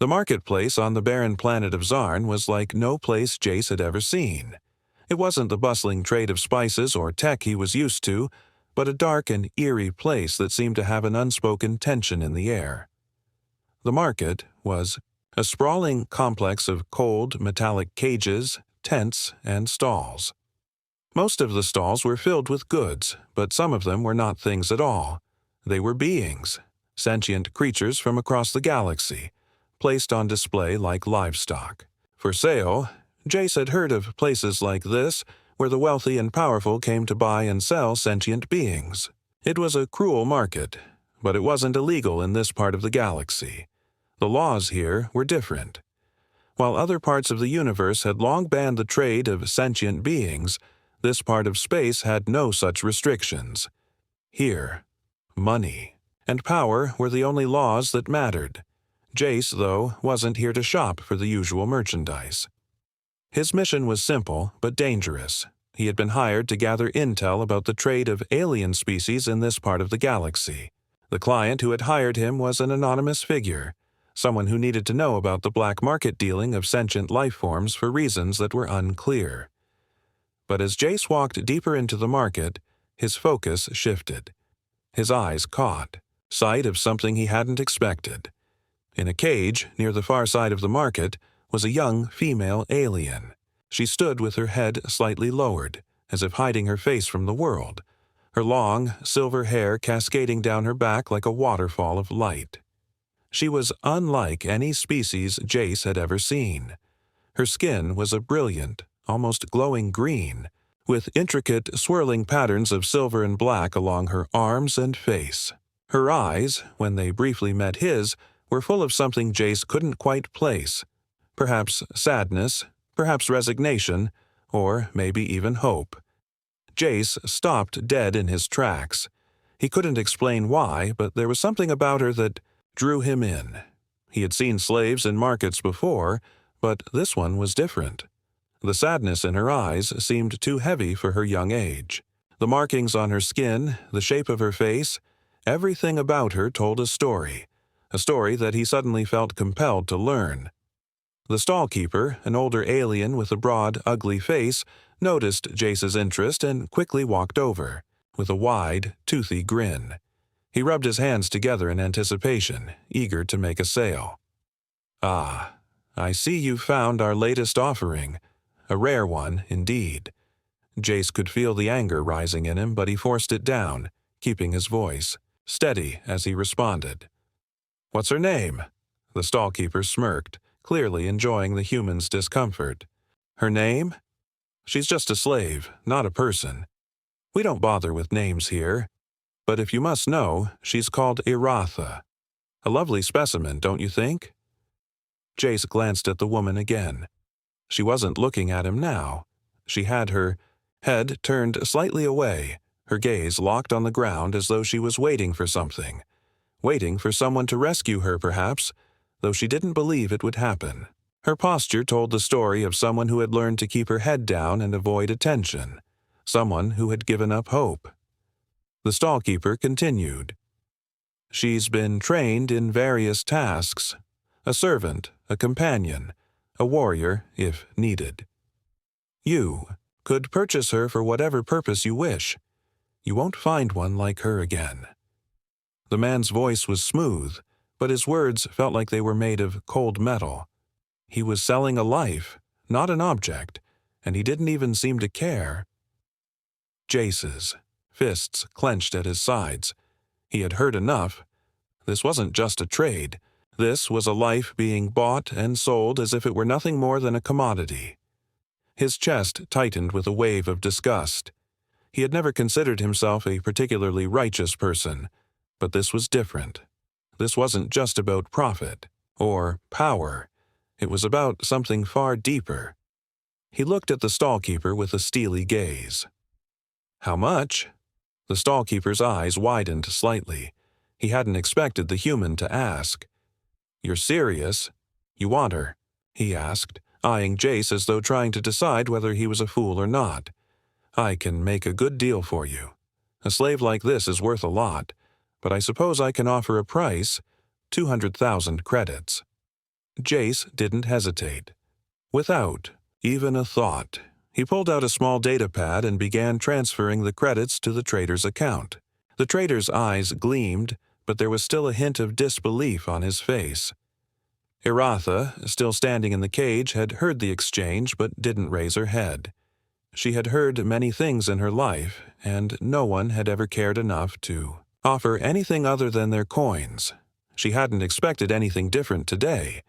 The marketplace on the barren planet of Zarn was like no place Jace had ever seen. It wasn't the bustling trade of spices or tech he was used to, but a dark and eerie place that seemed to have an unspoken tension in the air. The market was a sprawling complex of cold, metallic cages, tents, and stalls. Most of the stalls were filled with goods, but some of them were not things at all. They were beings, sentient creatures from across the galaxy, placed on display like livestock. For sale, Jace had heard of places like this where the wealthy and powerful came to buy and sell sentient beings. It was a cruel market, but it wasn't illegal in this part of the galaxy. The laws here were different. While other parts of the universe had long banned the trade of sentient beings, this part of space had no such restrictions. Here, money and power were the only laws that mattered. Jace, though, wasn't here to shop for the usual merchandise. His mission was simple but dangerous. He had been hired to gather intel about the trade of alien species in this part of the galaxy. The client who had hired him was an anonymous figure, someone who needed to know about the black market dealing of sentient life forms for reasons that were unclear. But as Jace walked deeper into the market, his focus shifted. His eyes caught sight of something he hadn't expected. In a cage near the far side of the market was a young female alien. She stood with her head slightly lowered, as if hiding her face from the world, her long, silver hair cascading down her back like a waterfall of light. She was unlike any species Jace had ever seen. Her skin was a brilliant, almost glowing green, with intricate, swirling patterns of silver and black along her arms and face. Her eyes, when they briefly met his, were full of something Jace couldn't quite place. Perhaps sadness, perhaps resignation, or maybe even hope. Jace stopped dead in his tracks. He couldn't explain why, but there was something about her that drew him in. He had seen slaves in markets before, but this one was different. The sadness in her eyes seemed too heavy for her young age. The markings on her skin, the shape of her face, everything about her told a story that he suddenly felt compelled to learn. The stallkeeper, an older alien with a broad, ugly face, noticed Jace's interest and quickly walked over, with a wide, toothy grin. He rubbed his hands together in anticipation, eager to make a sale. "Ah, I see you've found our latest offering. A rare one, indeed." Jace could feel the anger rising in him, but he forced it down, keeping his voice steady as he responded. "What's her name?" The stallkeeper smirked, clearly enjoying the human's discomfort. "Her name? She's just a slave, not a person. We don't bother with names here. But if you must know, she's called Iratha. A lovely specimen, don't you think?" Jace glanced at the woman again. She wasn't looking at him now. She had her head turned slightly away, her gaze locked on the ground as though she was waiting for something. Waiting for someone to rescue her, perhaps, though she didn't believe it would happen. Her posture told the story of someone who had learned to keep her head down and avoid attention, someone who had given up hope. The stallkeeper continued. "She's been trained in various tasks. A servant, a companion, a warrior, if needed. You could purchase her for whatever purpose you wish. You won't find one like her again." The man's voice was smooth, but his words felt like they were made of cold metal. He was selling a life, not an object, and he didn't even seem to care. Jace's fists clenched at his sides. He had heard enough. This wasn't just a trade. This was a life being bought and sold as if it were nothing more than a commodity. His chest tightened with a wave of disgust. He had never considered himself a particularly righteous person, but this was different. This wasn't just about profit or power. It was about something far deeper. He looked at the stallkeeper with a steely gaze. "How much?" The stallkeeper's eyes widened slightly. He hadn't expected the human to ask. "You're serious? You want her?" he asked, eyeing Jace as though trying to decide whether he was a fool or not. "I can make a good deal for you. A slave like this is worth a lot, but I suppose I can offer a price, 200,000 credits." Jace didn't hesitate. Without even a thought, he pulled out a small data pad and began transferring the credits to the trader's account. The trader's eyes gleamed, but there was still a hint of disbelief on his face. Iratha, still standing in the cage, had heard the exchange but didn't raise her head. She had heard many things in her life, and no one had ever cared enough to offer anything other than their coins. She hadn't expected anything different today,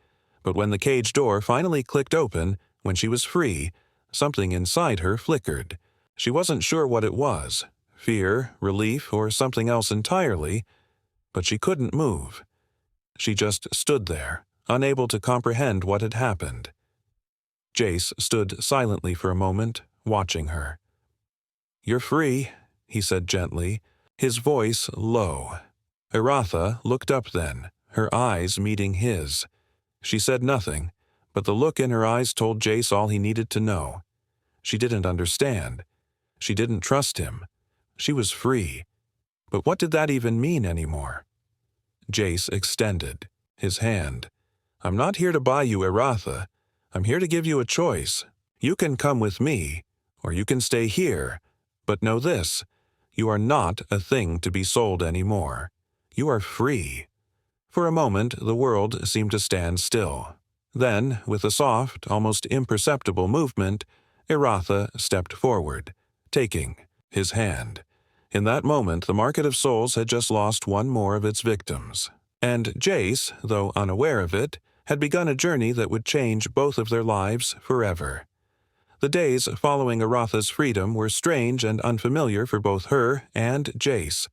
but when the cage door finally clicked open, when she was free, something inside her flickered. She wasn't sure what it was, fear, relief, or something else entirely, but she couldn't move. She just stood there, unable to comprehend what had happened. Jace stood silently for a moment, watching her. "You're free," he said gently, his voice low. Iratha looked up then, her eyes meeting his. She said nothing, but the look in her eyes told Jace all he needed to know. She didn't understand. She didn't trust him. She was free. But what did that even mean anymore? Jace extended his hand. "I'm not here to buy you, Iratha. I'm here to give you a choice. You can come with me, or you can stay here. But know this, you are not a thing to be sold anymore. You are free." For a moment, the world seemed to stand still. Then, with a soft, almost imperceptible movement, Iratha stepped forward, taking his hand. In that moment, the market of souls had just lost one more of its victims. And Jace, though unaware of it, had begun a journey that would change both of their lives forever. The days following Iratha's freedom were strange and unfamiliar for both her and Jace.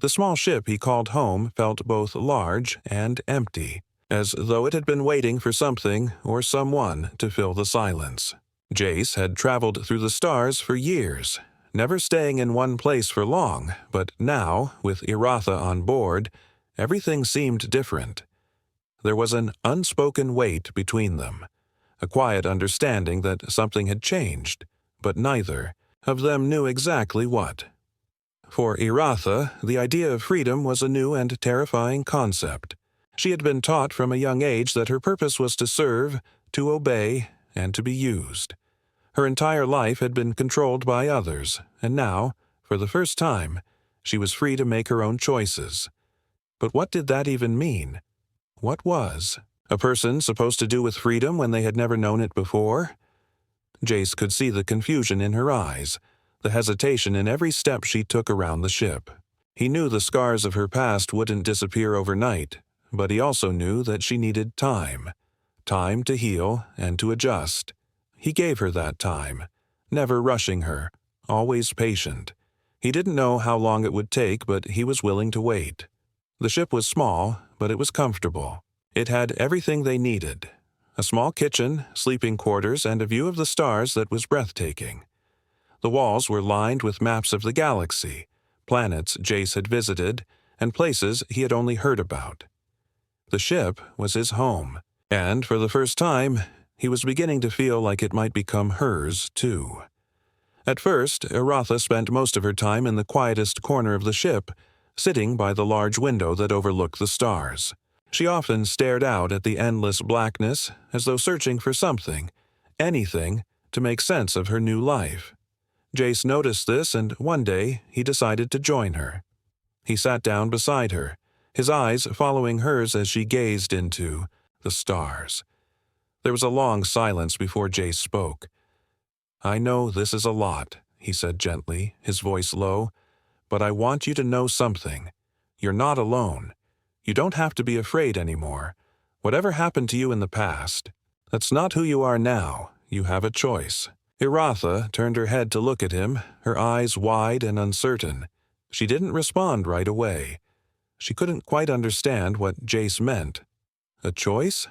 The small ship he called home felt both large and empty, as though it had been waiting for something or someone to fill the silence. Jace had traveled through the stars for years, never staying in one place for long, but now, with Iratha on board, everything seemed different. There was an unspoken weight between them, a quiet understanding that something had changed, but neither of them knew exactly what. For Iratha, the idea of freedom was a new and terrifying concept. She had been taught from a young age that her purpose was to serve, to obey, and to be used. Her entire life had been controlled by others, and now, for the first time, she was free to make her own choices. But what did that even mean? What was a person supposed to do with freedom when they had never known it before? Jace could see the confusion in her eyes, the hesitation in every step she took around the ship. He knew the scars of her past wouldn't disappear overnight, but he also knew that she needed time to heal and to adjust. He gave her that time, never rushing her, always patient. He didn't know how long it would take, but he was willing to wait. The ship was small, but it was comfortable. It had everything they needed: a small kitchen, sleeping quarters, and a view of the stars that was breathtaking. The walls were lined with maps of the galaxy, planets Jace had visited, and places he had only heard about. The ship was his home, and for the first time, he was beginning to feel like it might become hers, too. At first, Iratha spent most of her time in the quietest corner of the ship, sitting by the large window that overlooked the stars. She often stared out at the endless blackness as though searching for something, anything, to make sense of her new life. Jace noticed this, and one day he decided to join her. He sat down beside her, his eyes following hers as she gazed into the stars. There was a long silence before Jace spoke. "I know this is a lot," he said gently, his voice low, "but I want you to know something. You're not alone. You don't have to be afraid anymore. Whatever happened to you in the past, that's not who you are now. You have a choice." Iratha turned her head to look at him, her eyes wide and uncertain. She didn't respond right away. She couldn't quite understand what Jace meant. A choice?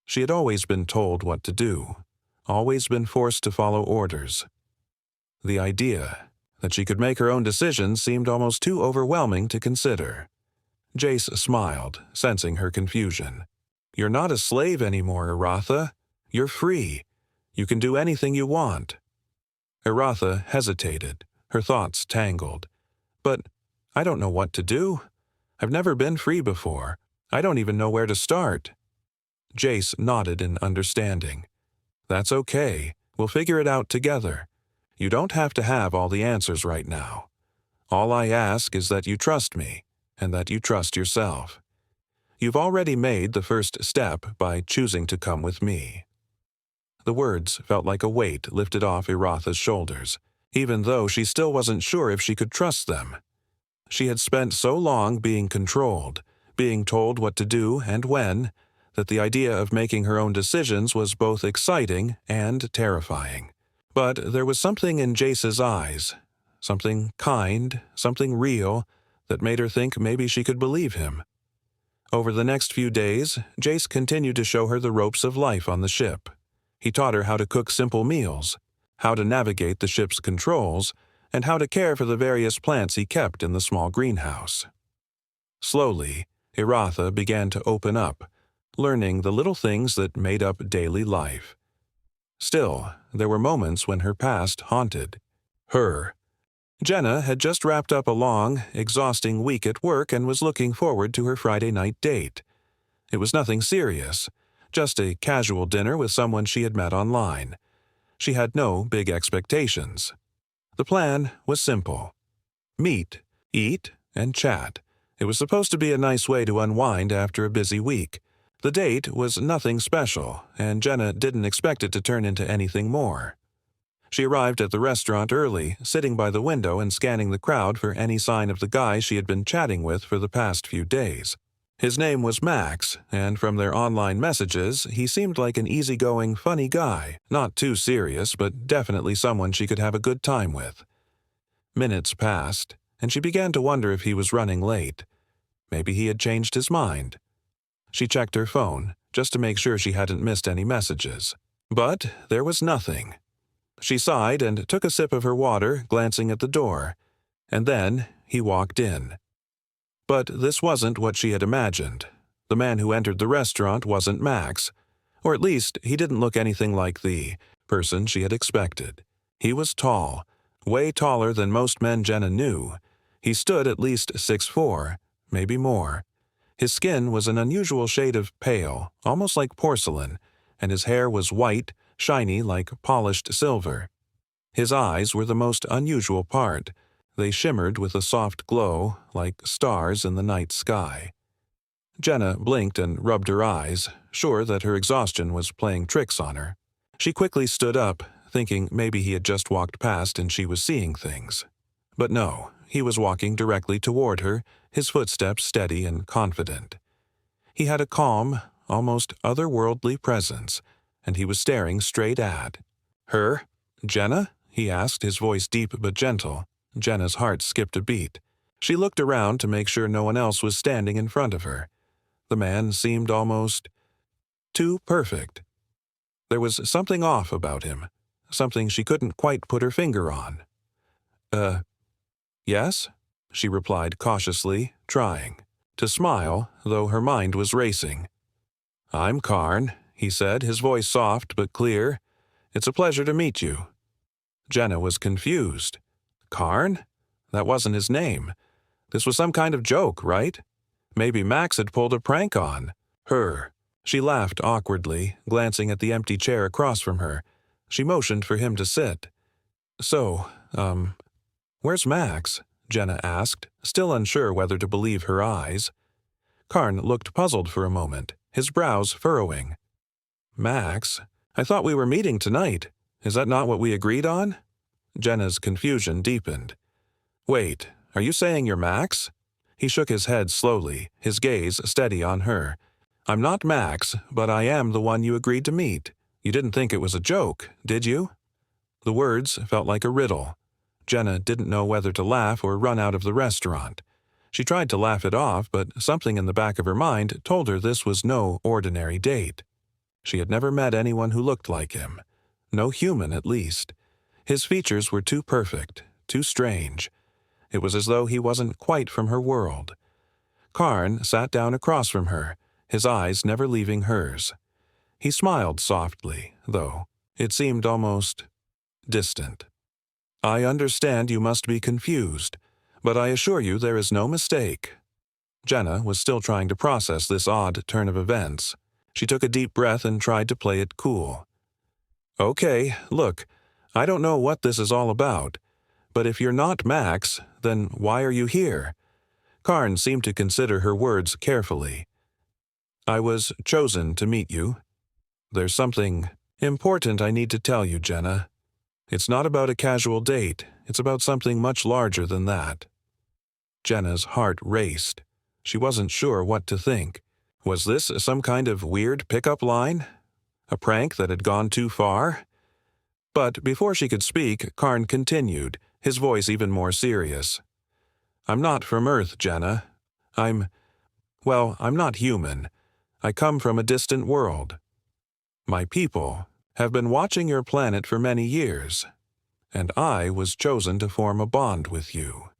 She had always been told what to do, always been forced to follow orders. The idea that she could make her own decisions seemed almost too overwhelming to consider. Jace smiled, sensing her confusion. "You're not a slave anymore, Iratha. You're free. You can do anything you want." Iratha hesitated, her thoughts tangled. "But I don't know what to do. I've never been free before. I don't even know where to start." Jace nodded in understanding. That's okay. We'll figure it out together. You don't have to have all the answers right now. All I ask is that you trust me, and that you trust yourself. You've already made the first step by choosing to come with me." The words felt like a weight lifted off Iratha's shoulders, even though she still wasn't sure if she could trust them. She had spent so long being controlled, being told what to do and when, that the idea of making her own decisions was both exciting and terrifying. But there was something in Jace's eyes, something kind, something real, that made her think maybe she could believe him. Over the next few days, Jace continued to show her the ropes of life on the ship. He taught her how to cook simple meals, how to navigate the ship's controls, and how to care for the various plants he kept in the small greenhouse. Slowly, Iratha began to open up, learning the little things that made up daily life. Still, there were moments when her past haunted her. Jenna had just wrapped up a long, exhausting week at work and was looking forward to her Friday night date. It was nothing serious, just a casual dinner with someone she had met online. She had no big expectations. The plan was simple. Meet, eat, and chat. It was supposed to be a nice way to unwind after a busy week. The date was nothing special, and Jenna didn't expect it to turn into anything more. She arrived at the restaurant early, sitting by the window and scanning the crowd for any sign of the guy she had been chatting with for the past few days. His name was Max, and from their online messages, he seemed like an easygoing, funny guy, not too serious, but definitely someone she could have a good time with. Minutes passed, and she began to wonder if he was running late. Maybe he had changed his mind. She checked her phone, just to make sure she hadn't missed any messages. But there was nothing. She sighed and took a sip of her water, glancing at the door. And then he walked in. But this wasn't what she had imagined. The man who entered the restaurant wasn't Max, or at least he didn't look anything like the person she had expected. He was tall, way taller than most men Jenna knew. He stood at least 6'4", maybe more. His skin was an unusual shade of pale, almost like porcelain, and his hair was white, shiny like polished silver. His eyes were the most unusual part. They shimmered with a soft glow, like stars in the night sky. Jenna blinked and rubbed her eyes, sure that her exhaustion was playing tricks on her. She quickly stood up, thinking maybe he had just walked past and she was seeing things. But no, he was walking directly toward her, his footsteps steady and confident. He had a calm, almost otherworldly presence, and he was staring straight at her. "Jenna?" he asked, his voice deep but gentle. Jenna's heart skipped a beat. She looked around to make sure no one else was standing in front of her. The man seemed almost too perfect. There was something off about him, something she couldn't quite put her finger on. Yes?" she replied cautiously, trying to smile, though her mind was racing. "I'm Karn," he said, his voice soft but clear. "It's a pleasure to meet you." Jenna was confused. Karn? That wasn't his name. This was some kind of joke, right? Maybe Max had pulled a prank on her. She laughed awkwardly, glancing at the empty chair across from her. She motioned for him to sit. "So, where's Max?" Jenna asked, still unsure whether to believe her eyes. Karn looked puzzled for a moment, his brows furrowing. "Max? I thought we were meeting tonight. Is that not what we agreed on?" Jenna's confusion deepened. "Wait, are you saying you're Max?" He shook his head slowly, his gaze steady on her. "I'm not Max, but I am the one you agreed to meet. You didn't think it was a joke, did you?" The words felt like a riddle. Jenna didn't know whether to laugh or run out of the restaurant. She tried to laugh it off, but something in the back of her mind told her this was no ordinary date. She had never met anyone who looked like him. No human, at least. His features were too perfect, too strange. It was as though he wasn't quite from her world. Karn sat down across from her, his eyes never leaving hers. He smiled softly, though. It seemed almost distant. "I understand you must be confused, but I assure you there is no mistake." Jenna was still trying to process this odd turn of events. She took a deep breath and tried to play it cool. Okay, look, I don't know what this is all about, but if you're not Max, then why are you here? Karn seemed to consider her words carefully. I was chosen to meet you. There's something important I need to tell you, Jenna. It's not about a casual date, it's about something much larger than that. Jenna's heart raced. She wasn't sure what to think. Was this some kind of weird pickup line? A prank that had gone too far? But before she could speak, Karn continued, his voice even more serious. I'm not from Earth, Jenna. I'm not human. I come from a distant world. My people have been watching your planet for many years, and I was chosen to form a bond with you.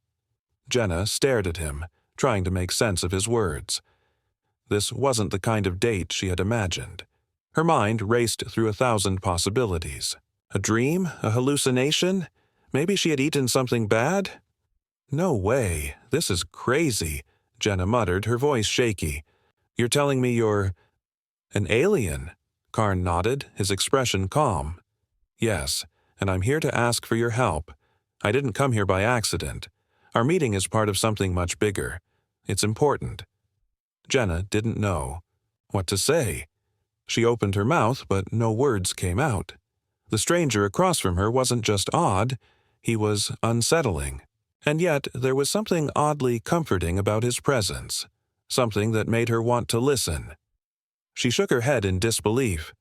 Jenna stared at him, trying to make sense of his words. This wasn't the kind of date she had imagined. Her mind raced through 1,000 possibilities. A dream? A hallucination? Maybe she had eaten something bad? No way. This is crazy, Jenna muttered, her voice shaky. You're telling me you're an alien? Karn nodded, his expression calm. Yes, and I'm here to ask for your help. I didn't come here by accident. Our meeting is part of something much bigger. It's important. Jenna didn't know what to say. She opened her mouth, but no words came out. The stranger across from her wasn't just odd, he was unsettling. And yet there was something oddly comforting about his presence, something that made her want to listen. She shook her head in disbelief.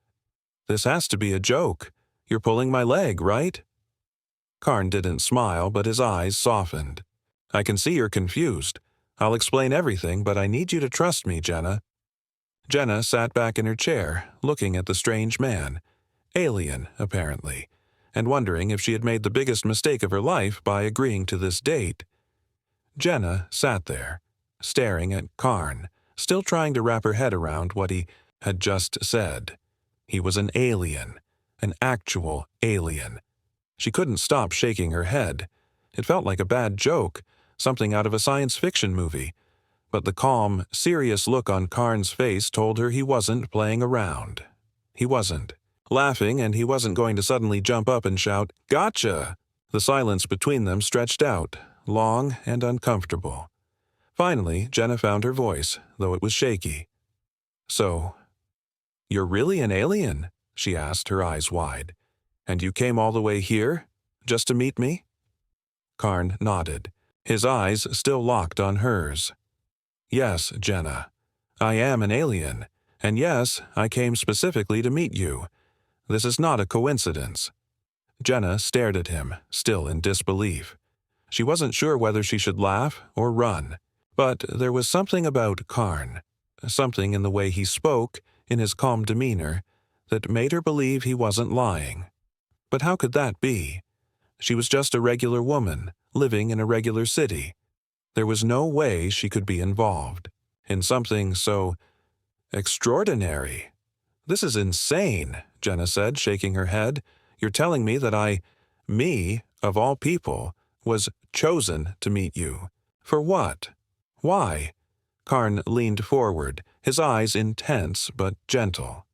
This has to be a joke. You're pulling my leg, right? Karn didn't smile, but his eyes softened. I can see you're confused. I'll explain everything, but I need you to trust me, Jenna. Jenna sat back in her chair, looking at the strange man, alien, apparently, and wondering if she had made the biggest mistake of her life by agreeing to this date. Jenna sat there, staring at Karn, still trying to wrap her head around what he had just said. He was an alien, an actual alien. She couldn't stop shaking her head. It felt like a bad joke, something out of a science fiction movie. But the calm, serious look on Karn's face told her he wasn't playing around. He wasn't laughing, and he wasn't going to suddenly jump up and shout, "Gotcha!" The silence between them stretched out, long and uncomfortable. Finally, Jenna found her voice, though it was shaky. So, you're really an alien? She asked, her eyes wide. And you came all the way here, just to meet me? Karn nodded, his eyes still locked on hers. Yes, Jenna. I am an alien, and yes, I came specifically to meet you. This is not a coincidence. Jenna stared at him, still in disbelief. She wasn't sure whether she should laugh or run, but there was something about Karn, something in the way he spoke, in his calm demeanor, that made her believe he wasn't lying. But how could that be? She was just a regular woman, living in a regular city. There was no way she could be involved in something so extraordinary. This is insane, Jenna said, shaking her head. You're telling me that me, of all people, was chosen to meet you. For what? Why? Karn leaned forward, his eyes intense but gentle.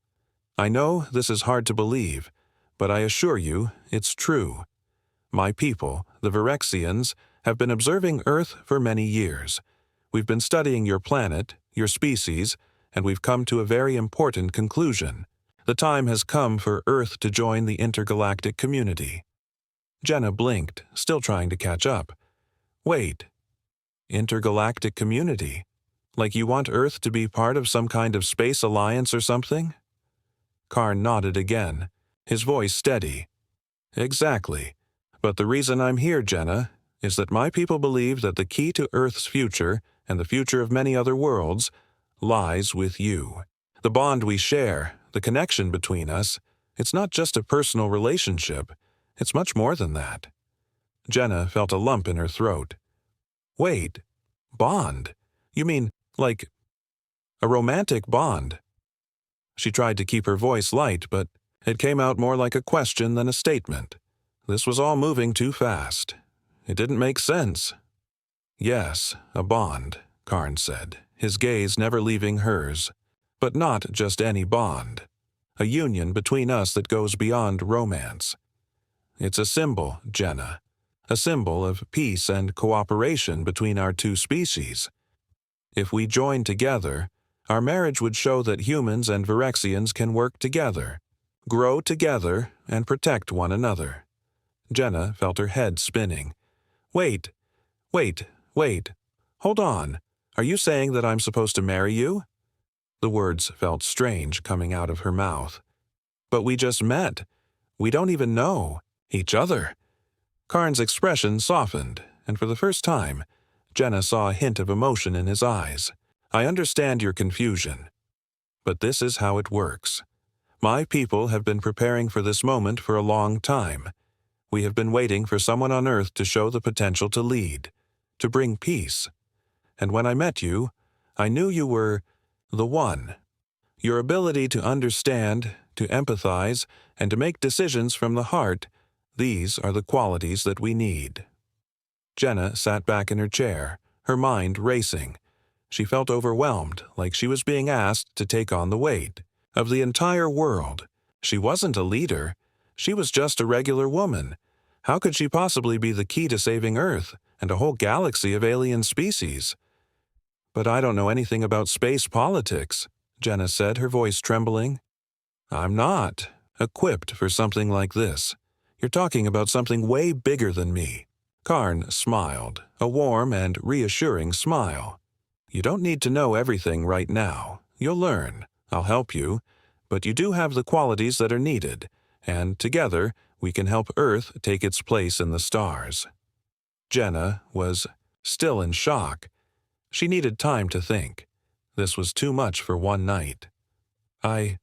I know this is hard to believe, but I assure you it's true. My people, the Virexians, have been observing Earth for many years. We've been studying your planet, your species, and we've come to a very important conclusion. The time has come for Earth to join the intergalactic community. Jenna blinked, still trying to catch up. Wait. Intergalactic community? Like you want Earth to be part of some kind of space alliance or something? Karn nodded again, his voice steady. Exactly. But the reason I'm here, Jenna, is that my people believe that the key to Earth's future, and the future of many other worlds, lies with you. The bond we share, the connection between us, it's not just a personal relationship, it's much more than that. Jenna felt a lump in her throat. Wait, bond? You mean, like, a romantic bond? She tried to keep her voice light, but it came out more like a question than a statement. This was all moving too fast. It didn't make sense. Yes, a bond, Karn said, his gaze never leaving hers. But not just any bond. A union between us that goes beyond romance. It's a symbol, Jenna. A symbol of peace and cooperation between our two species. If we join together, our marriage would show that humans and Virexians can work together, grow together, and protect one another. Jenna felt her head spinning. Wait. Hold on. Are you saying that I'm supposed to marry you? The words felt strange coming out of her mouth. But we just met. We don't even know each other. Karn's expression softened, and for the first time, Jenna saw a hint of emotion in his eyes. I understand your confusion. But this is how it works. My people have been preparing for this moment for a long time. We have been waiting for someone on Earth to show the potential to lead, to bring peace. And when I met you, I knew you were the one. Your ability to understand, to empathize, and to make decisions from the heart, these are the qualities that we need. Jenna sat back in her chair, her mind racing. She felt overwhelmed, like she was being asked to take on the weight of the entire world. She wasn't a leader. She was just a regular woman. How could she possibly be the key to saving Earth and a whole galaxy of alien species? But I don't know anything about space politics, Jenna said, her voice trembling. I'm not equipped for something like this. You're talking about something way bigger than me. Karn smiled, a warm and reassuring smile. You don't need to know everything right now. You'll learn. I'll help you. But you do have the qualities that are needed, and together we can help Earth take its place in the stars. Jenna was still in shock. She needed time to think. This was too much for one night. I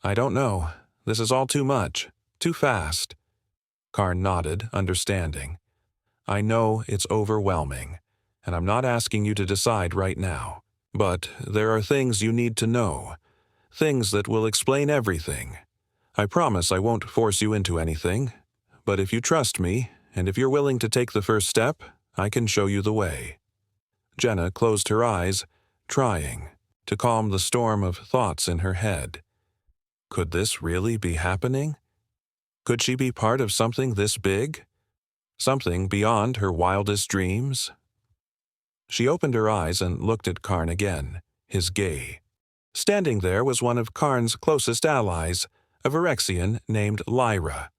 don't know. This is all too much. Too fast. Karn nodded, understanding. I know it's overwhelming, and I'm not asking you to decide right now. But there are things you need to know. Things that will explain everything. I promise I won't force you into anything. But if you trust me, and if you're willing to take the first step, I can show you the way. Jenna closed her eyes, trying to calm the storm of thoughts in her head. Could this really be happening? Could she be part of something this big? Something beyond her wildest dreams? She opened her eyes and looked at Karn again, his gaze. Standing there was one of Karn's closest allies, a Virexian named Lyra.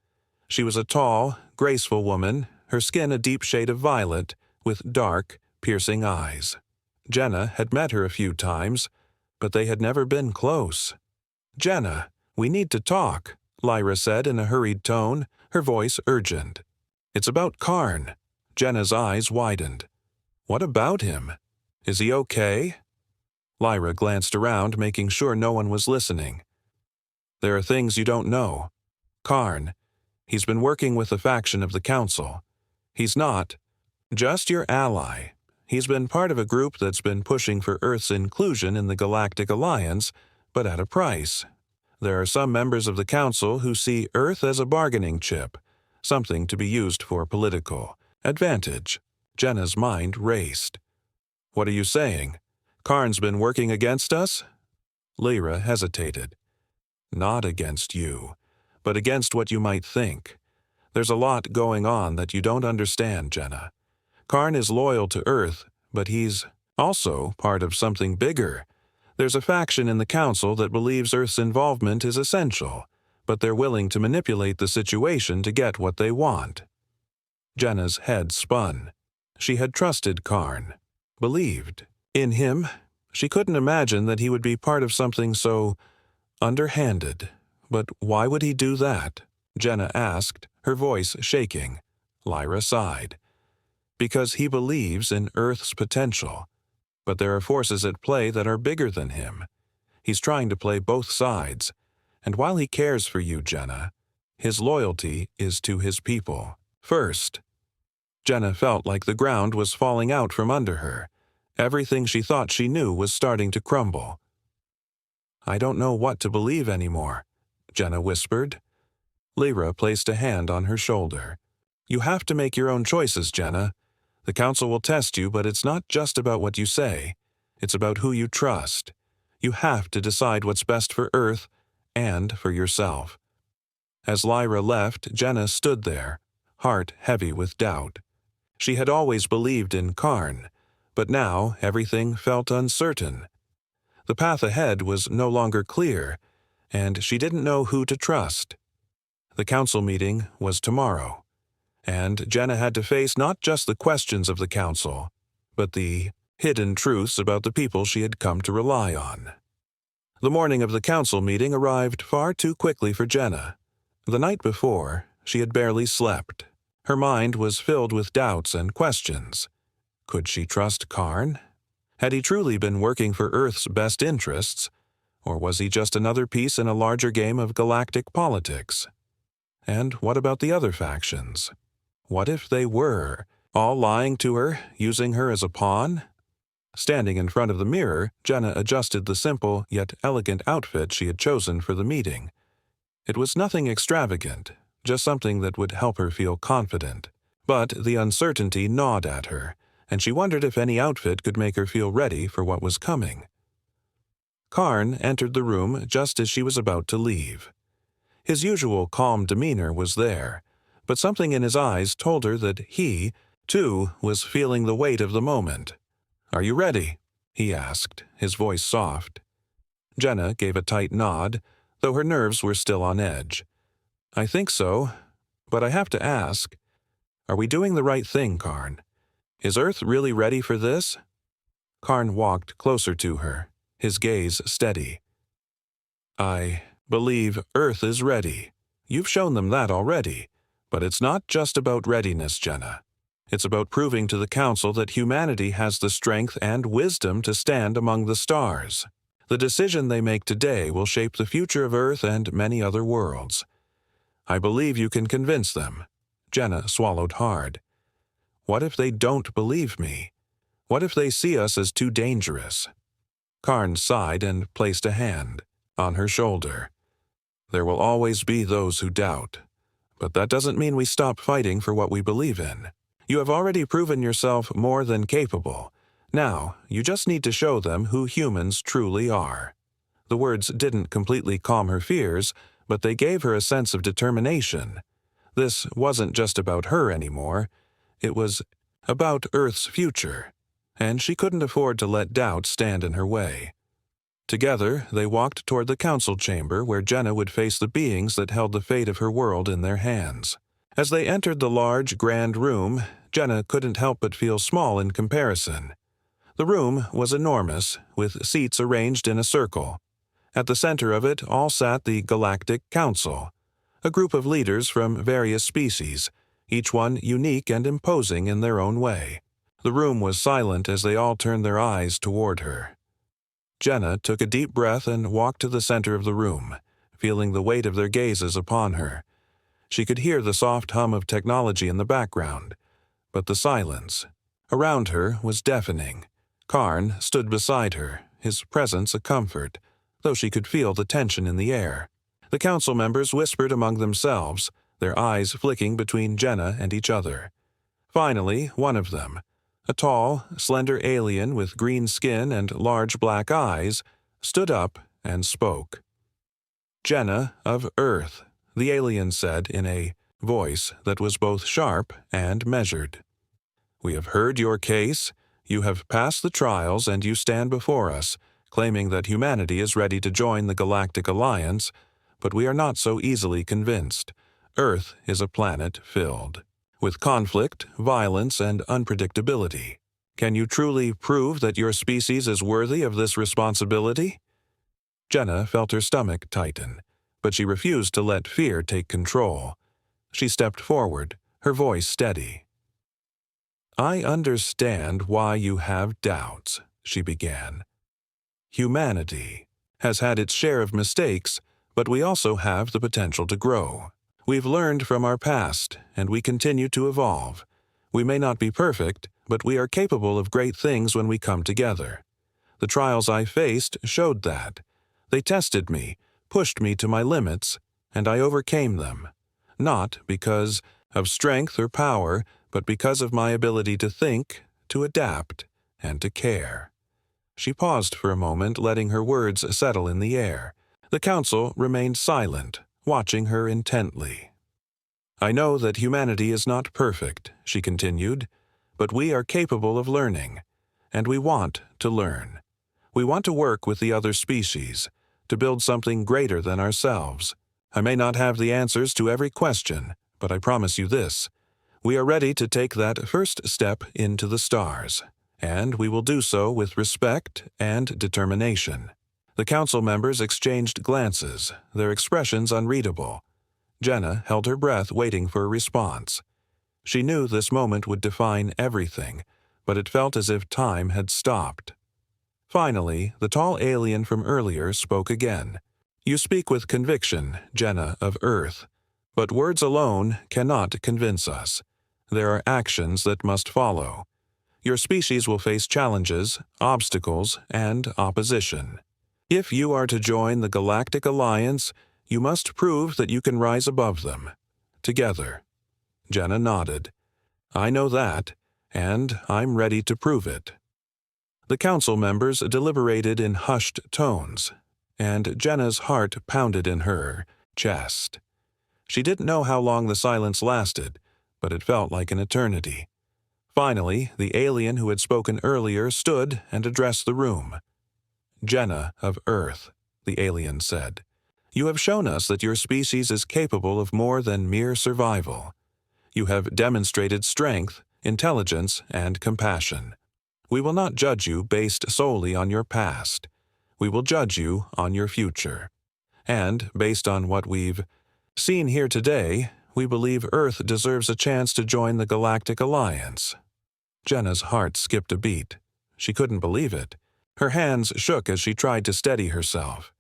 She was a tall, graceful woman, her skin a deep shade of violet, with dark, piercing eyes. Jenna had met her a few times, but they had never been close. Jenna, we need to talk, Lyra said in a hurried tone, her voice urgent. It's about Karn. Jenna's eyes widened. What about him? Is he okay? Lyra glanced around, making sure no one was listening. There are things you don't know. Karn, he's been working with a faction of the Council. He's not just your ally. He's been part of a group that's been pushing for Earth's inclusion in the Galactic Alliance, but at a price. There are some members of the Council who see Earth as a bargaining chip, something to be used for political advantage. Jenna's mind raced. What are you saying? Karn's been working against us? Lyra hesitated. Not against you, but against what you might think. There's a lot going on that you don't understand, Jenna. Karn is loyal to Earth, but he's also part of something bigger. There's a faction in the Council that believes Earth's involvement is essential, but they're willing to manipulate the situation to get what they want. Jenna's head spun. She had trusted Karn, believed in him. She couldn't imagine that he would be part of something so underhanded. But why would he do that? Jenna asked, her voice shaking. Lyra sighed. Because he believes in Earth's potential. But there are forces at play that are bigger than him. He's trying to play both sides. And while he cares for you, Jenna, his loyalty is to his people first. Jenna felt like the ground was falling out from under her. Everything she thought she knew was starting to crumble. I don't know what to believe anymore, Jenna whispered. Lyra placed a hand on her shoulder. You have to make your own choices, Jenna. The Council will test you, but it's not just about what you say. It's about who you trust. You have to decide what's best for Earth and for yourself. As Lyra left, Jenna stood there, heart heavy with doubt. She had always believed in Karn, but now everything felt uncertain. The path ahead was no longer clear, and she didn't know who to trust. The council meeting was tomorrow, and Jenna had to face not just the questions of the council, but the hidden truths about the people she had come to rely on. The morning of the council meeting arrived far too quickly for Jenna. The night before, she had barely slept. Her mind was filled with doubts and questions. Could she trust Karn? Had he truly been working for Earth's best interests, or was he just another piece in a larger game of galactic politics? And what about the other factions? What if they were all lying to her, using her as a pawn? Standing in front of the mirror, Jenna adjusted the simple yet elegant outfit she had chosen for the meeting. It was nothing extravagant, just something that would help her feel confident. But the uncertainty gnawed at her, and she wondered if any outfit could make her feel ready for what was coming. Karn entered the room just as she was about to leave. His usual calm demeanor was there, but something in his eyes told her that he, too, was feeling the weight of the moment. "Are you ready?" he asked, his voice soft. Jenna gave a tight nod, though her nerves were still on edge. "I think so, but I have to ask, are we doing the right thing, Karn? Is Earth really ready for this?" Karn walked closer to her, his gaze steady. "I believe Earth is ready. You've shown them that already, but it's not just about readiness, Jenna. It's about proving to the Council that humanity has the strength and wisdom to stand among the stars. The decision they make today will shape the future of Earth and many other worlds. I believe you can convince them." Jenna swallowed hard. What if they don't believe me? What if they see us as too dangerous? Karn sighed and placed a hand on her shoulder. "There will always be those who doubt, but that doesn't mean we stop fighting for what we believe in. You have already proven yourself more than capable. Now, you just need to show them who humans truly are." The words didn't completely calm her fears, but they gave her a sense of determination. This wasn't just about her anymore. It was about Earth's future, and she couldn't afford to let doubt stand in her way. Together, they walked toward the council chamber where Jenna would face the beings that held the fate of her world in their hands. As they entered the large, grand room, Jenna couldn't help but feel small in comparison. The room was enormous, with seats arranged in a circle. At the center of it all sat the Galactic Council, a group of leaders from various species, each one unique and imposing in their own way. The room was silent as they all turned their eyes toward her. Jenna took a deep breath and walked to the center of the room, feeling the weight of their gazes upon her. She could hear the soft hum of technology in the background, but the silence around her was deafening. Karn stood beside her, his presence a comfort, though she could feel the tension in the air. The council members whispered among themselves, their eyes flicking between Jenna and each other. Finally, one of them, a tall, slender alien with green skin and large black eyes, stood up and spoke. "Jenna of Earth," the alien said in a voice that was both sharp and measured. "We have heard your case. You have passed the trials and you stand before us, claiming that humanity is ready to join the Galactic Alliance, but we are not so easily convinced. Earth is a planet filled with conflict, violence, and unpredictability. Can you truly prove that your species is worthy of this responsibility?" Jenna felt her stomach tighten, but she refused to let fear take control. She stepped forward, her voice steady. "I understand why you have doubts," she began. "Humanity has had its share of mistakes, but we also have the potential to grow. We've learned from our past, and we continue to evolve. We may not be perfect, but we are capable of great things when we come together. The trials I faced showed that. They tested me, pushed me to my limits, and I overcame them. Not because of strength or power, but because of my ability to think, to adapt, and to care. She paused for a moment, letting her words settle in the air. The council remained silent, watching her intently. "I know that humanity is not perfect," she continued, "but we are capable of learning, and we want to learn. We want to work with the other species, to build something greater than ourselves. I may not have the answers to every question, but I promise you this. We are ready to take that first step into the stars, and we will do so with respect and determination." The council members exchanged glances, their expressions unreadable. Jenna held her breath, waiting for a response. She knew this moment would define everything, but it felt as if time had stopped. Finally, the tall alien from earlier spoke again. "You speak with conviction, Jenna of Earth, but words alone cannot convince us. There are actions that must follow. Your species will face challenges, obstacles, and opposition. If you are to join the Galactic Alliance, you must prove that you can rise above them. Together." Jenna nodded. "I know that, and I'm ready to prove it." The council members deliberated in hushed tones, and Jenna's heart pounded in her chest. She didn't know how long the silence lasted, but it felt like an eternity. Finally, the alien who had spoken earlier stood and addressed the room. "Jenna of Earth," the alien said, "you have shown us that your species is capable of more than mere survival. You have demonstrated strength, intelligence, and compassion. We will not judge you based solely on your past. We will judge you on your future. And, based on what we've seen here today, we believe Earth deserves a chance to join the Galactic Alliance." Jenna's heart skipped a beat. She couldn't believe it. Her hands shook as she tried to steady herself.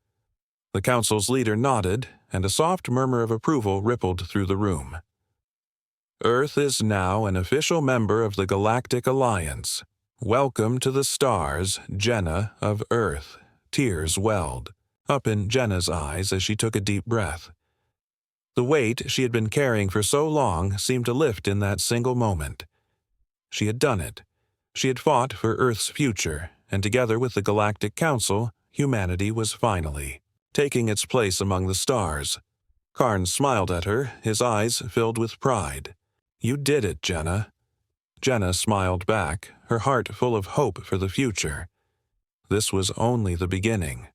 The council's leader nodded, and a soft murmur of approval rippled through the room. "Earth is now an official member of the Galactic Alliance. Welcome to the stars, Jenna of Earth." Tears welled up in Jenna's eyes as she took a deep breath. The weight she had been carrying for so long seemed to lift in that single moment. She had done it. She had fought for Earth's future, and together with the Galactic Council, humanity was finally taking its place among the stars. Karn smiled at her, his eyes filled with pride. "You did it, Jenna." Jenna smiled back, her heart full of hope for the future. This was only the beginning.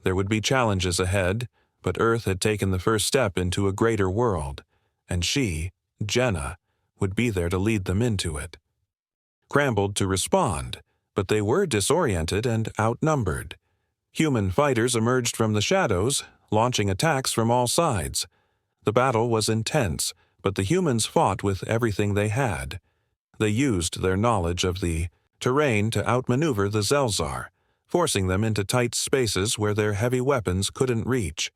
There would be challenges ahead, but Earth had taken the first step into a greater world, and she, Jenna, would be there to lead them into it. Scrambled to respond, but they were disoriented and outnumbered. Human fighters emerged from the shadows, launching attacks from all sides. The battle was intense, but the humans fought with everything they had. They used their knowledge of the terrain to outmaneuver the Zelzar, forcing them into tight spaces where their heavy weapons couldn't reach.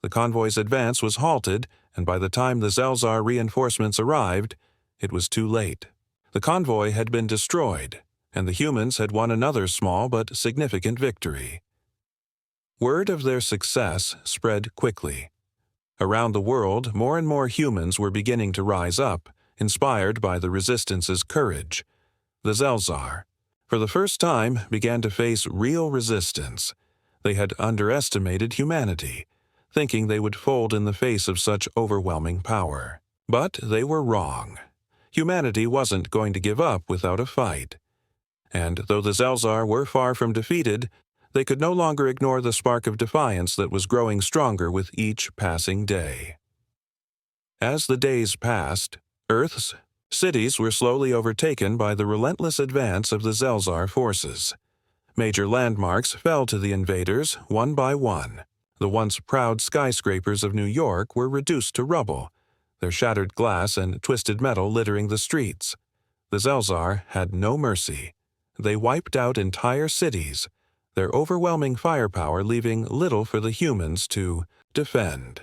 The convoy's advance was halted, and by the time the Zelzar reinforcements arrived, it was too late. The convoy had been destroyed, and the humans had won another small but significant victory. Word of their success spread quickly. Around the world, more and more humans were beginning to rise up, inspired by the Resistance's courage. The Zelzar, for the first time, began to face real resistance. They had underestimated humanity, thinking they would fold in the face of such overwhelming power. But they were wrong. Humanity wasn't going to give up without a fight. And though the Zelzar were far from defeated, they could no longer ignore the spark of defiance that was growing stronger with each passing day. As the days passed, Earth's cities were slowly overtaken by the relentless advance of the Zelzar forces. Major landmarks fell to the invaders one by one. The once proud skyscrapers of New York were reduced to rubble, their shattered glass and twisted metal littering the streets. The Zelzar had no mercy. They wiped out entire cities, their overwhelming firepower leaving little for the humans to defend.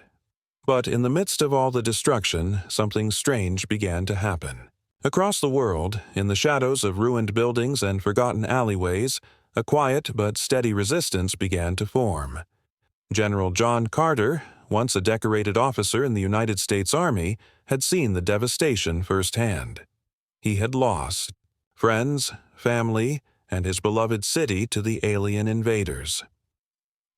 But in the midst of all the destruction, something strange began to happen. Across the world, in the shadows of ruined buildings and forgotten alleyways, a quiet but steady resistance began to form. General John Carter, once a decorated officer in the United States Army, had seen the devastation firsthand. He had lost friends, family, and his beloved city to the alien invaders.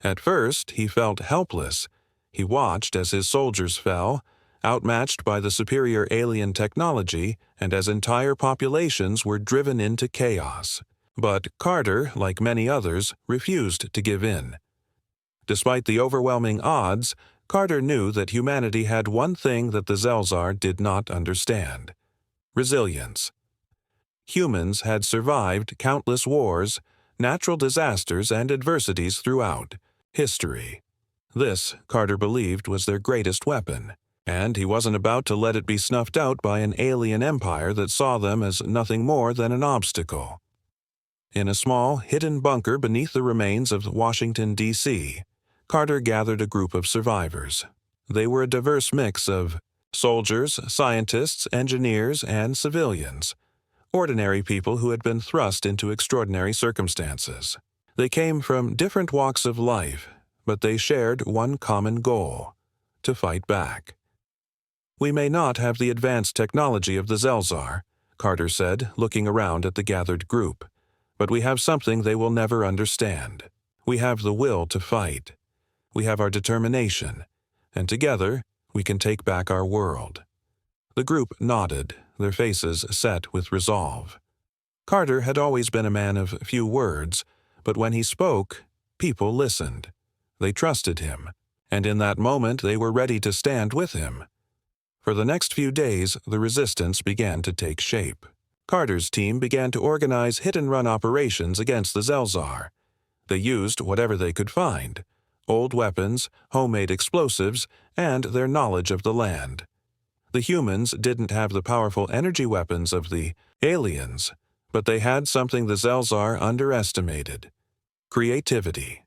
At first, he felt helpless. He watched as his soldiers fell, outmatched by the superior alien technology, and as entire populations were driven into chaos. But Carter, like many others, refused to give in. Despite the overwhelming odds, Carter knew that humanity had one thing that the Zelzar did not understand: resilience. Humans had survived countless wars, natural disasters, and adversities throughout history. This, Carter believed, was their greatest weapon, and he wasn't about to let it be snuffed out by an alien empire that saw them as nothing more than an obstacle. In a small, hidden bunker beneath the remains of Washington, D.C., Carter gathered a group of survivors. They were a diverse mix of soldiers, scientists, engineers, and civilians, ordinary people who had been thrust into extraordinary circumstances. They came from different walks of life, but they shared one common goal: to fight back. "We may not have the advanced technology of the Zelzar," Carter said, looking around at the gathered group, "but we have something they will never understand. We have the will to fight. We have our determination, and together we can take back our world." The group nodded, their faces set with resolve. Carter had always been a man of few words, but when he spoke, people listened. They trusted him, and in that moment they were ready to stand with him. For the next few days, the resistance began to take shape. Carter's team began to organize hit-and-run operations against the Zelzar. They used whatever they could find: old weapons, homemade explosives, and their knowledge of the land. The humans didn't have the powerful energy weapons of the aliens, but they had something the Zelzar underestimated: creativity.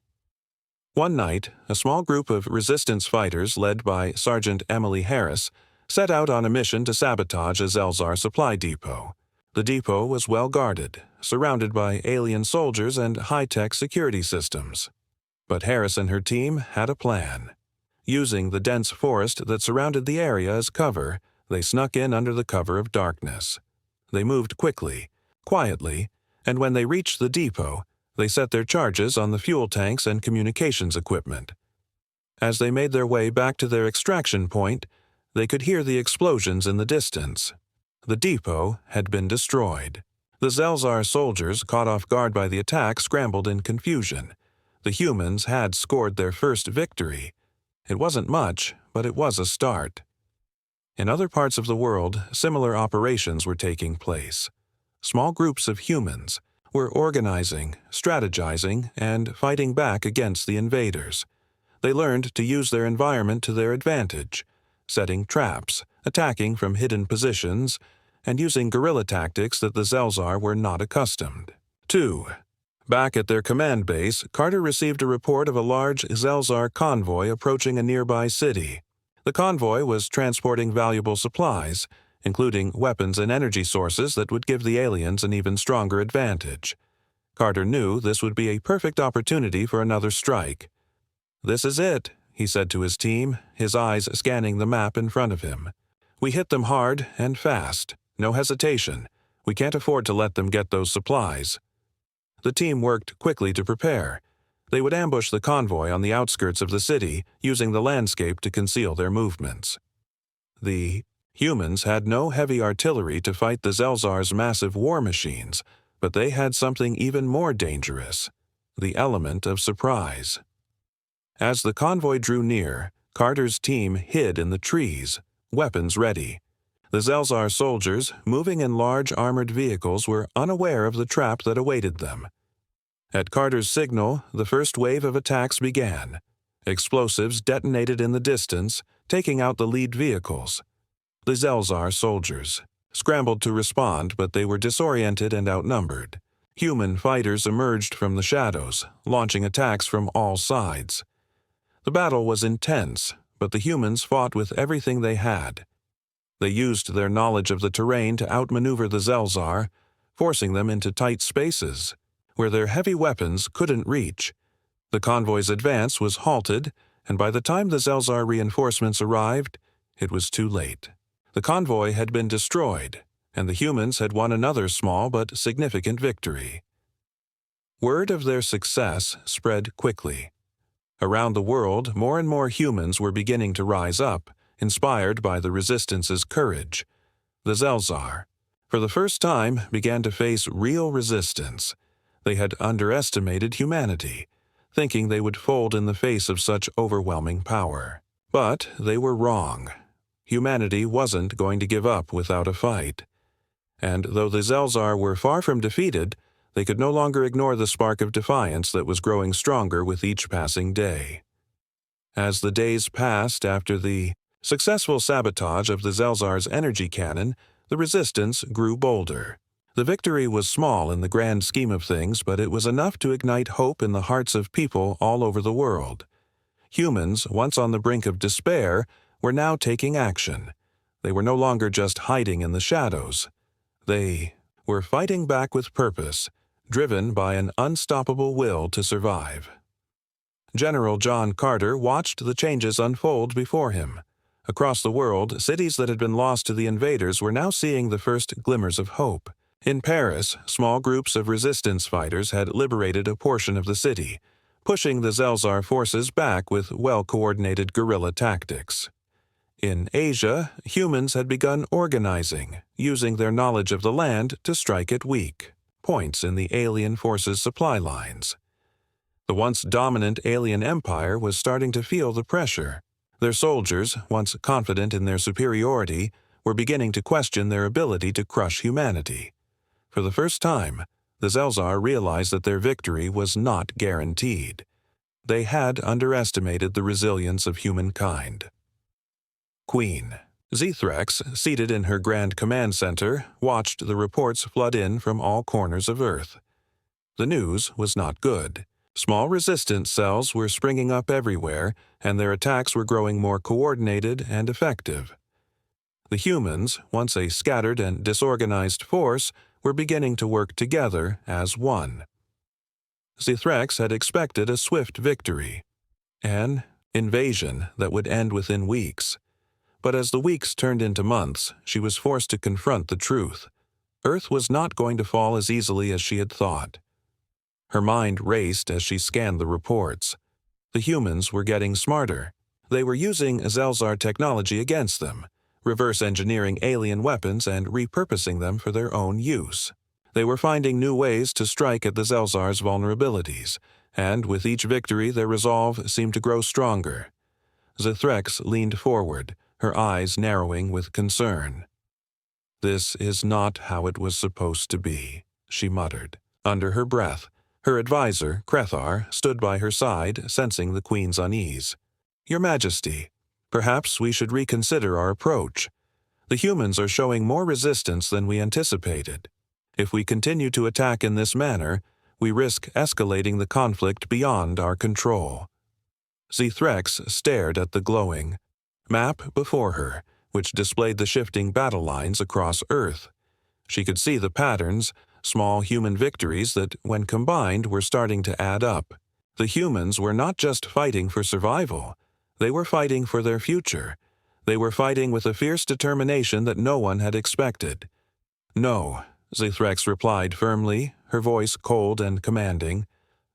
One night, a small group of resistance fighters led by Sergeant Emily Harris set out on a mission to sabotage a Zelzar supply depot. The depot was well guarded, surrounded by alien soldiers and high-tech security systems. But Harris and her team had a plan. Using the dense forest that surrounded the area as cover, they snuck in under the cover of darkness. They moved quickly, quietly, and when they reached the depot, they set their charges on the fuel tanks and communications equipment. As they made their way back to their extraction point, they could hear the explosions in the distance. The depot had been destroyed. The Zelzar soldiers, caught off guard by the attack, scrambled in confusion. The humans had scored their first victory. It wasn't much, but it was a start. In other parts of the world, similar operations were taking place. Small groups of humans were organizing, strategizing, and fighting back against the invaders. They learned to use their environment to their advantage, setting traps, attacking from hidden positions, and using guerrilla tactics that the Zelzar were not accustomed to. Back at their command base, Carter received a report of a large Zelzar convoy approaching a nearby city. The convoy was transporting valuable supplies, including weapons and energy sources that would give the aliens an even stronger advantage. Carter knew this would be a perfect opportunity for another strike. "This is it," he said to his team, his eyes scanning the map in front of him. "We hit them hard and fast. No hesitation. We can't afford to let them get those supplies." The team worked quickly to prepare. They would ambush the convoy on the outskirts of the city, using the landscape to conceal their movements. The humans had no heavy artillery to fight the Zelzar's massive war machines, but they had something even more dangerous: the element of surprise. As the convoy drew near, Carter's team hid in the trees, weapons ready. The Zelzar soldiers, moving in large armored vehicles, were unaware of the trap that awaited them. At Carter's signal, the first wave of attacks began. Explosives detonated in the distance, taking out the lead vehicles. The Zelzar soldiers scrambled to respond, but they were disoriented and outnumbered. Human fighters emerged from the shadows, launching attacks from all sides. The battle was intense, but the humans fought with everything they had. They used their knowledge of the terrain to outmaneuver the Zelzar, forcing them into tight spaces where their heavy weapons couldn't reach. The convoy's advance was halted, and by the time the Zelzar reinforcements arrived, it was too late. The convoy had been destroyed, and the humans had won another small but significant victory. Word of their success spread quickly. Around the world, more and more humans were beginning to rise up, inspired by the Resistance's courage. The Zelzar, for the first time, began to face real resistance. They had underestimated humanity, thinking they would fold in the face of such overwhelming power. But they were wrong. Humanity wasn't going to give up without a fight. And though the Zelzar were far from defeated, they could no longer ignore the spark of defiance that was growing stronger with each passing day. As the days passed after the successful sabotage of the Zelzar's energy cannon, the resistance grew bolder. The victory was small in the grand scheme of things, but it was enough to ignite hope in the hearts of people all over the world. Humans, once on the brink of despair, were now taking action. They were no longer just hiding in the shadows. They were fighting back with purpose, driven by an unstoppable will to survive. General John Carter watched the changes unfold before him. Across the world, cities that had been lost to the invaders were now seeing the first glimmers of hope. In Paris, small groups of resistance fighters had liberated a portion of the city, pushing the Zelzar forces back with well-coordinated guerrilla tactics. In Asia, humans had begun organizing, using their knowledge of the land to strike at weak points in the alien forces' supply lines. The once dominant alien empire was starting to feel the pressure. Their soldiers, once confident in their superiority, were beginning to question their ability to crush humanity. For the first time, the Zelzar realized that their victory was not guaranteed. They had underestimated the resilience of humankind. Queen Zethrex, seated in her Grand Command Center, watched the reports flood in from all corners of Earth. The news was not good. Small resistance cells were springing up everywhere, and their attacks were growing more coordinated and effective. The humans, once a scattered and disorganized force, were beginning to work together as one. Zethrex had expected a swift victory, an invasion that would end within weeks. But as the weeks turned into months, she was forced to confront the truth. Earth was not going to fall as easily as she had thought. Her mind raced as she scanned the reports. The humans were getting smarter. They were using Zelzar technology against them, reverse engineering alien weapons and repurposing them for their own use. They were finding new ways to strike at the Zelzar's vulnerabilities, and with each victory their resolve seemed to grow stronger. Zethrex leaned forward, her eyes narrowing with concern. "This is not how it was supposed to be," she muttered. Under her breath, her advisor, Crethar, stood by her side, sensing the Queen's unease. "Your Majesty, perhaps we should reconsider our approach. The humans are showing more resistance than we anticipated. If we continue to attack in this manner, we risk escalating the conflict beyond our control." Zethrex stared at the glowing map before her, which displayed the shifting battle lines across Earth. She could see the patterns, small human victories that, when combined, were starting to add up. The humans were not just fighting for survival. They were fighting for their future. They were fighting with a fierce determination that no one had expected. "No," Zethrex replied firmly, her voice cold and commanding.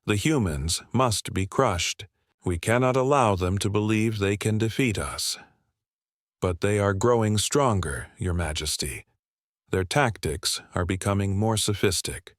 "The humans must be crushed. We cannot allow them to believe they can defeat us. But they are growing stronger, Your Majesty. Their tactics are becoming more sophisticated.